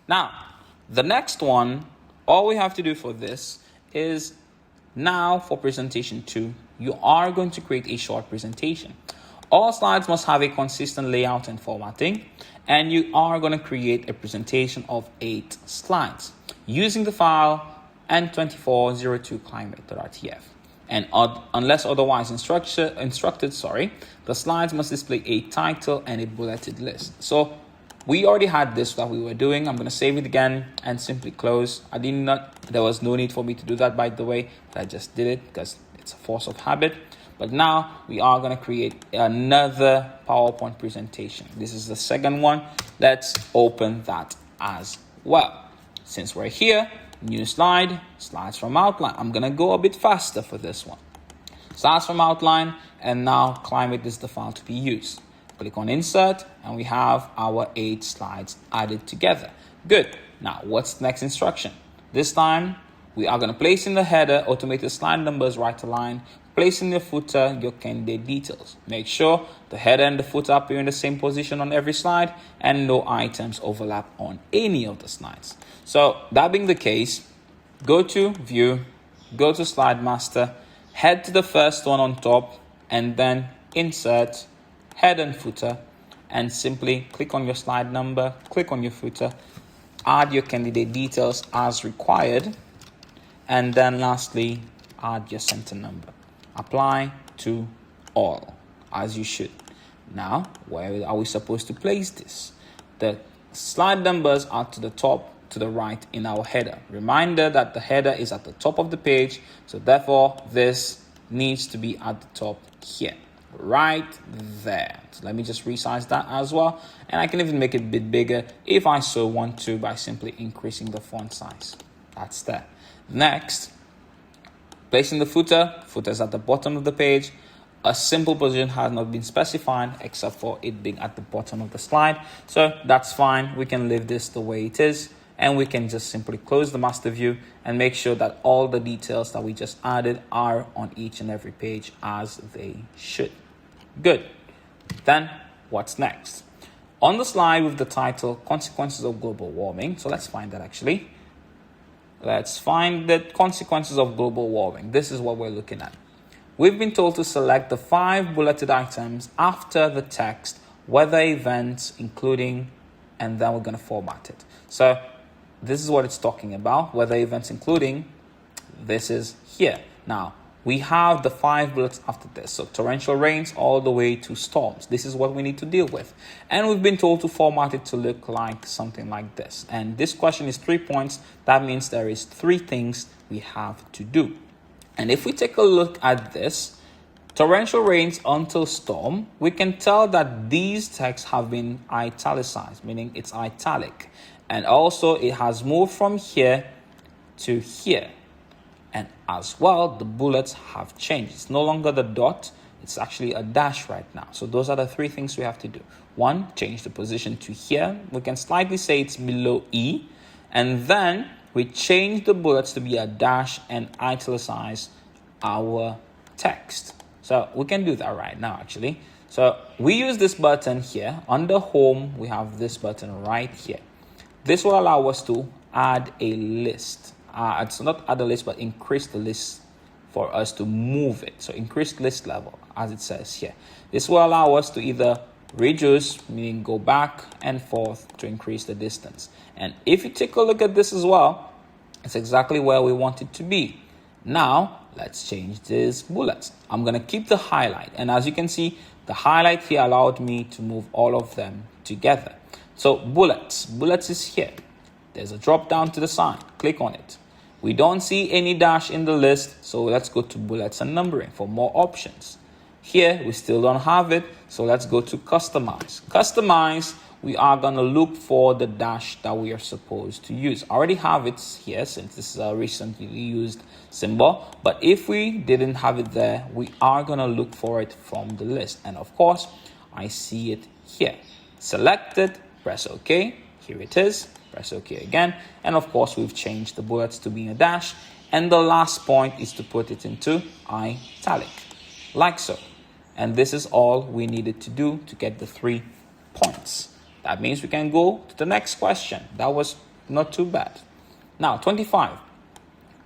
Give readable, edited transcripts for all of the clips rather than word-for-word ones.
Now, the next one, all we have to do for this is now for presentation 2, you are going to create a short presentation. All slides must have a consistent layout and formatting, and you are going to create a presentation of 8 slides using the file n2402climate.rtf. And unless otherwise instructed, the slides must display a title and a bulleted list. So we already had this that we were doing. I'm going to save it again and simply close. There was no need for me to do that, by the way, but I just did it because it's a force of habit. But now we are going to create another PowerPoint presentation. This is the second one. Let's open that as well. Since we're here, new slide, slides from outline. I'm going to go a bit faster for this one. Slides from outline, and now climate is the file to be used. Click on insert, and we have our 8 slides added together. Good. Now, what's the next instruction? This time, we are going to place in the header automated slide numbers right align. Place in the footer your candidate details. Make sure the header and the footer appear in the same position on every slide and no items overlap on any of the slides. So that being the case, go to View, go to Slide Master, head to the first one on top, and then Insert, Head and Footer, and simply click on your slide number, click on your footer, add your candidate details as required, and then lastly, add your center number. Apply to all, as you should. Now, where are we supposed to place this? The slide numbers are to the top, to the right in our header. Reminder that the header is at the top of the page, so therefore this needs to be at the top here, right there. So let me just resize that as well, and I can even make it a bit bigger if I so want to by simply increasing the font size. That's there. Next, placing the footer. Footer is at the bottom of the page. A simple position has not been specified except for it being at the bottom of the slide, so that's fine. We can leave this the way it is, and we can just simply close the master view and make sure that all the details that we just added are on each and every page as they should. Good. Then what's next? On the slide with the title Consequences of Global Warming, so let's find that actually. Let's find the consequences of global warming. This is what we're looking at. We've been told to select the 5 bulleted items after the text, weather events, including, and then we're going to format it. So this is what it's talking about, weather events including, this is here. Now, we have the 5 bullets after this. So torrential rains all the way to storms. This is what we need to deal with. And we've been told to format it to look like something like this. And this question is 3 points. That means there is 3 things we have to do. And if we take a look at this, torrential rains until storm, we can tell that these texts have been italicized, meaning it's italic. And also it has moved from here to here. And as well, the bullets have changed. It's no longer the dot, it's actually a dash right now. So those are the 3 things we have to do. 1, change the position to here. We can slightly say it's below E. And then we change the bullets to be a dash and italicize our text. So we can do that right now, actually. So we use this button here. Under Home, we have this button right here. This will allow us to add a list. It's not add a list, but increase the list for us to move it. So increase list level, as it says here. This will allow us to either reduce, meaning go back and forth to increase the distance. And if you take a look at this as well, it's exactly where we want it to be. Now, let's change these bullets. I'm going to keep the highlight. And as you can see, the highlight here allowed me to move all of them together. So bullets is here. There's a drop down to the side. Click on it. We don't see any dash in the list, so let's go to bullets and numbering for more options. Here, we still don't have it, so let's go to customize. Customize, we are going to look for the dash that we are supposed to use. I already have it here since this is a recently used symbol, but if we didn't have it there, we are going to look for it from the list. And of course, I see it here. Select it, press OK. Here it is. Press OK again. And of course, we've changed the bullets to being a dash. And the last point is to put it into italic, like so. And this is all we needed to do to get the 3 points. That means we can go to the next question. That was Not too bad. Now, 25.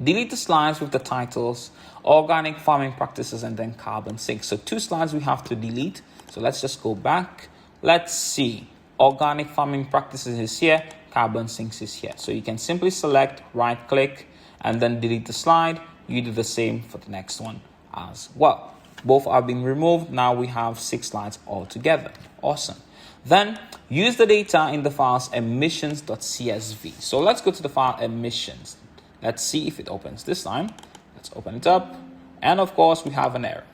Delete the slides with the titles, organic farming practices, and then carbon sink. So 2 slides we have to delete. So let's just go back. Let's see. Organic farming practices is here. Carbon sinks is here. So you can simply select, right click, and then delete the slide. You do the same for the next one as well. Both are being removed. Now we have 6 slides altogether. Awesome. Then use the data in the files emissions.csv. So let's go to the file emissions. Let's see if it opens this time. Let's open it up. And of course we have an error.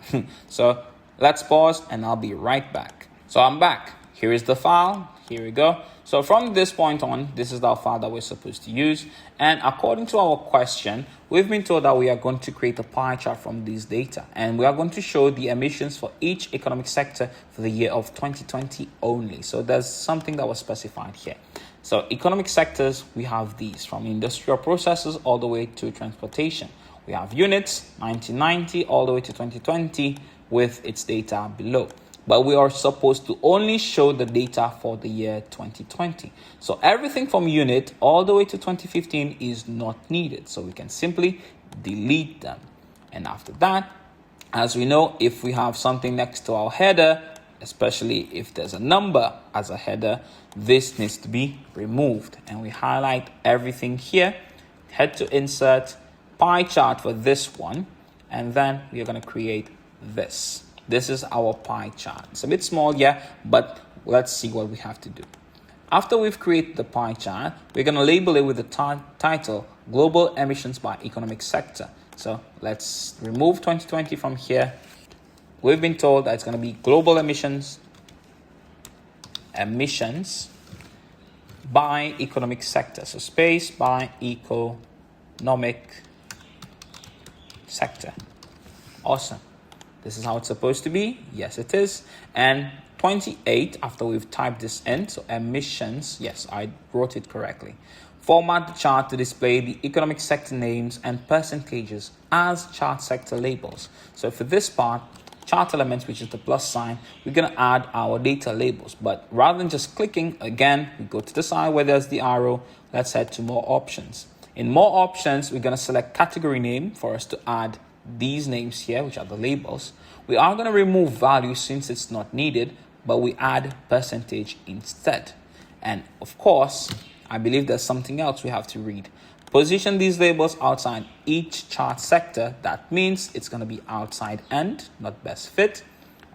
So let's pause and I'll be right back. So I'm back. Here is the file. Here we go. So from this point on, this is the file that we're supposed to use. And according to our question, we've been told that we are going to create a pie chart from this data. And we are going to show the emissions for each economic sector for the year of 2020 only. So there's something that was specified here. So economic sectors, we have these from industrial processes all the way to transportation. We have units, 1990 all the way to 2020 with its data below. But we are supposed to only show the data for the year 2020. So everything from unit all the way to 2015 is not needed. So we can simply delete them. And after that, as we know, if we have something next to our header, especially if there's a number as a header, this needs to be removed. And we highlight everything here, head to insert, pie chart for this one, and then we're going to create this. This is our pie chart. It's a bit small, yeah, but let's see what we have to do. After we've created the pie chart, we're going to label it with the title, Global Emissions by Economic Sector. So let's remove 2020 from here. We've been told that it's going to be global emissions by economic sector. So space by economic sector. Awesome. This is how it's supposed to be. Yes, it is. And 28, after we've typed this in, so emissions, yes, I wrote it correctly. Format the chart to display the economic sector names and percentages as chart sector labels. So for this part, chart elements, which is the plus sign, we're going to add our data labels. But rather than just clicking, again, we go to the side where there's the arrow. Let's head to more options. In more options, we're going to select category name for us to add these names here, which are the labels. We are going to remove value since it's not needed, but we add percentage instead. And of course, I believe there's something else we have to read. Position these labels outside each chart sector. That means it's going to be outside end, not best fit.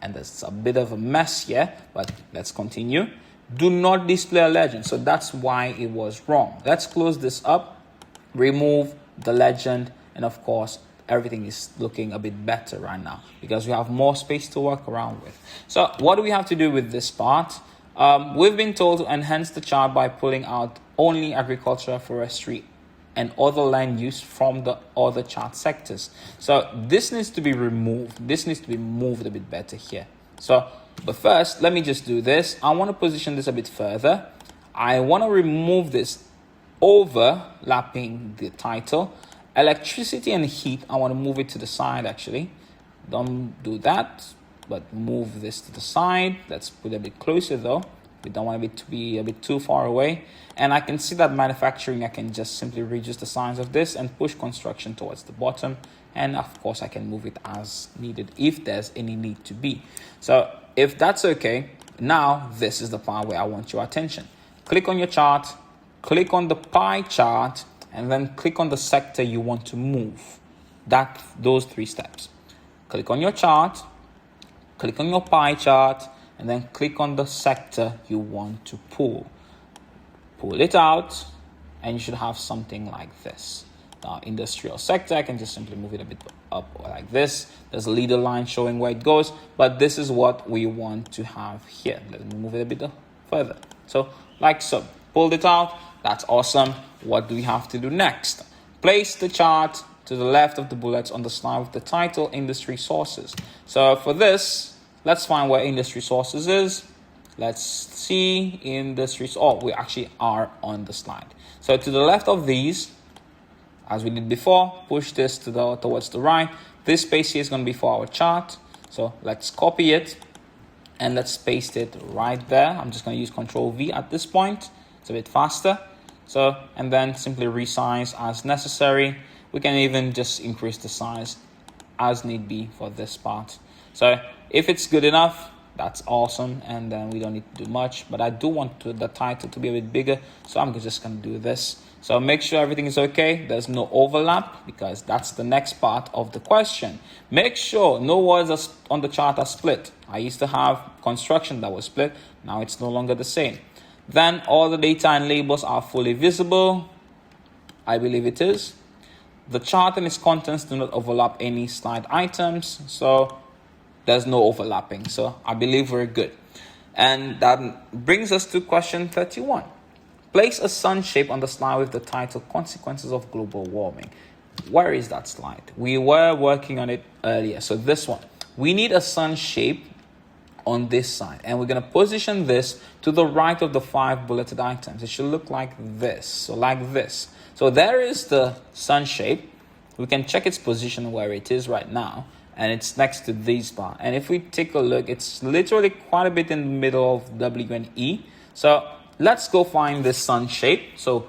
And there's a bit of a mess here, but let's continue. Do not display a legend. So that's why it was wrong. Let's close this up, remove the legend, and of course, everything is looking a bit better right now because we have more space to work around with. So what do we have to do with this part? We've been told to enhance the chart by pulling out only agriculture, forestry, and other land use from the other chart sectors. So this needs to be removed. This needs to be moved a bit better here. So, but first, let me just do this. I want to position this a bit further. I want to remove this overlapping the title. Electricity and heat, I want to move it to the side actually. Don't do that, but move this to the side. Let's put it a bit closer though. We don't want it to be a bit too far away. And I can see that manufacturing, I can just simply reduce the size of this and push construction towards the bottom. And of course, I can move it as needed if there's any need to be. So if that's okay, now this is the part where I want your attention. Click on your chart, click on the pie chart, and then click on the sector you want to move. Those 3 steps. Click on your chart, click on your pie chart, and then click on the sector you want to pull. Pull it out, and you should have something like this. Now, industrial sector, I can just simply move it a bit up like this. There's a leader line showing where it goes, but this is what we want to have here. Let me move it a bit further. So, like so. Pulled it out. That's awesome. What do we have to do next? Place the chart to the left of the bullets on the slide with the title industry sources. So for this, let's find where industry sources is. Let's see industries. Oh, we actually are on the slide. So to the left of these, as we did before, push this towards the right. This space here is going to be for our chart. So let's copy it and let's paste it right there. I'm just going to use Control V at this point. It's a bit faster. So, and then simply resize as necessary. We can even just increase the size as need be for this part. So if it's good enough, that's awesome, and then we don't need to do much. But I do want the title to be a bit bigger, so I'm just going to do this. So make sure everything is okay. There's no overlap, because that's the next part of the question. Make sure no words on the chart are split. I used to have construction that was split. Now it's no longer the same. Then all the data and labels are fully visible. I believe it is. The chart and its contents do not overlap any slide items, so there's no overlapping. So I believe we're good. And that brings us to question 31. Place a sun shape on the slide with the title Consequences of Global Warming. Where is that slide? We were working on it earlier. So this one. We need a sun shape on this side, and we're going to position this to the right of the 5 bulleted items. It should look like this. So like this. So there is the sun shape. We can check its position where it is right now, and it's next to this bar. And if we take a look, it's literally quite a bit in the middle of W and E. So let's go find this sun shape. So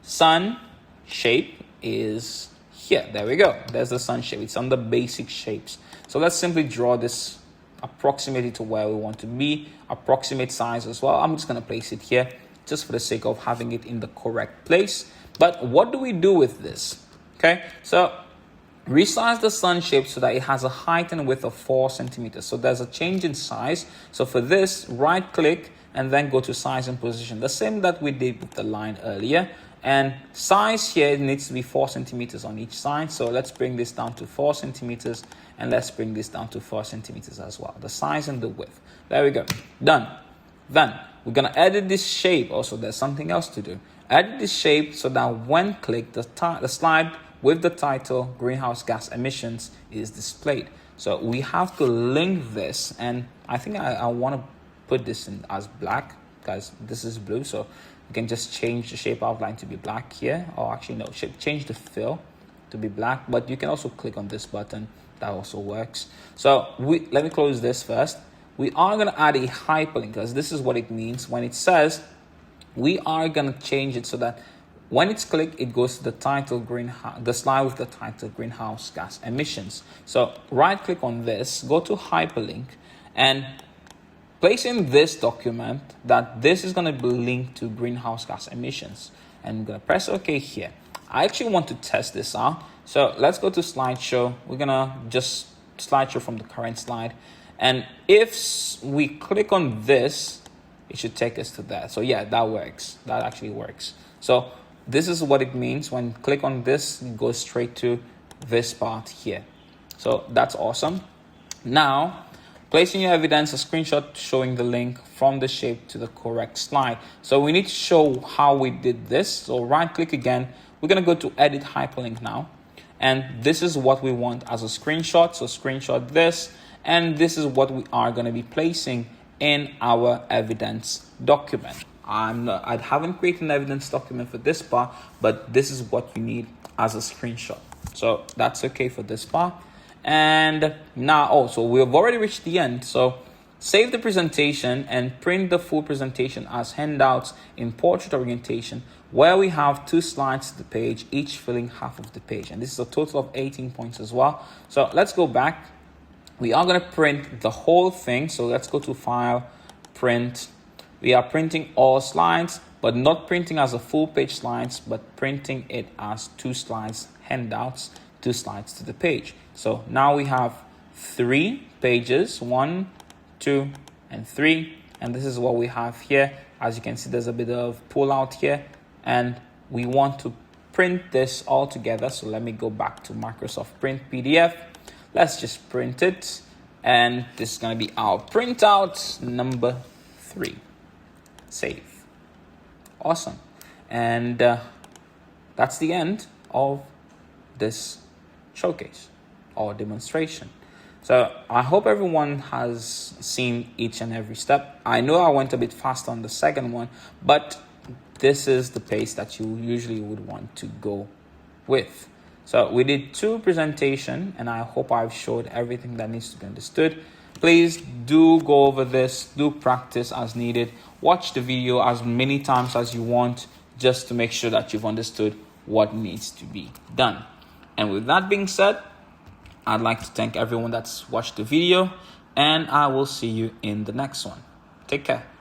sun shape is here. There we go. There's the sun shape. It's under basic shapes. So let's simply draw this approximately to where we want to be. Approximate size as well. I'm just going to place it here just for the sake of having it in the correct place. But what do we do with this? Okay, so resize the sun shape so that it has a height and width of 4 centimeters. So there's a change in size. So for this, right click and then go to size and position. The same that we did with the line earlier. And size here needs to be 4 centimeters on each side. So let's bring this down to 4 centimeters. And let's bring this down to 4 centimeters as well. The size and the width. There we go. Done. Then we're going to edit this shape. Also, there's something else to do. Edit this shape so that when clicked, the slide with the title Greenhouse Gas Emissions is displayed. So we have to link this. And I think I want to put this in as black, because this is blue. So we can just change the shape outline to be black here. Or actually, no, change the fill to be black. But you can also click on this button. That also works. So let me close this first. We are going to add a hyperlink, because this is what it means when it says we are going to change it so that when it's clicked, it goes to the title the slide with the title Greenhouse Gas Emissions. So right click on this, go to hyperlink, and place in this document that this is going to be linked to greenhouse gas emissions. And I'm going to press OK here. I actually want to test this out. So let's go to slideshow. We're going to just slideshow from the current slide. And if we click on this, it should take us to that. So yeah, that works. That actually works. So this is what it means when click on this, it goes straight to this part here. So that's awesome. Now, placing your evidence, a screenshot showing the link from the shape to the correct slide. So we need to show how we did this. So right click again. We're going to go to edit hyperlink now. And this is what we want as a screenshot. So screenshot this. And this is what we are going to be placing in our evidence document. I haven't created an evidence document for this part, but this is what you need as a screenshot. So that's okay for this part. And now, so we have already reached the end. So save the presentation and print the full presentation as handouts in portrait orientation, where we have 2 slides to the page, each filling half of the page. And this is a total of 18 points as well. So let's go back. We are going to print the whole thing. So let's go to File, Print. We are printing all slides, but not printing as a full page slides, but printing it as 2 slides, handouts, 2 slides to the page. So now we have 3 pages, 1, 2, and 3. And this is what we have here. As you can see, there's a bit of pull out here, and we want to print this all together. So let me go back to Microsoft Print PDF. Let's just print it. And this is going to be our printout number 3. Save. Awesome. And that's the end of this showcase or demonstration. So I hope everyone has seen each and every step. I know I went a bit fast on the second one, but this is the pace that you usually would want to go with. So we did 2 presentations, and I hope I've showed everything that needs to be understood. Please do go over this, do practice as needed. Watch the video as many times as you want just to make sure that you've understood what needs to be done. And with that being said, I'd like to thank everyone that's watched the video, and I will see you in the next one. Take care.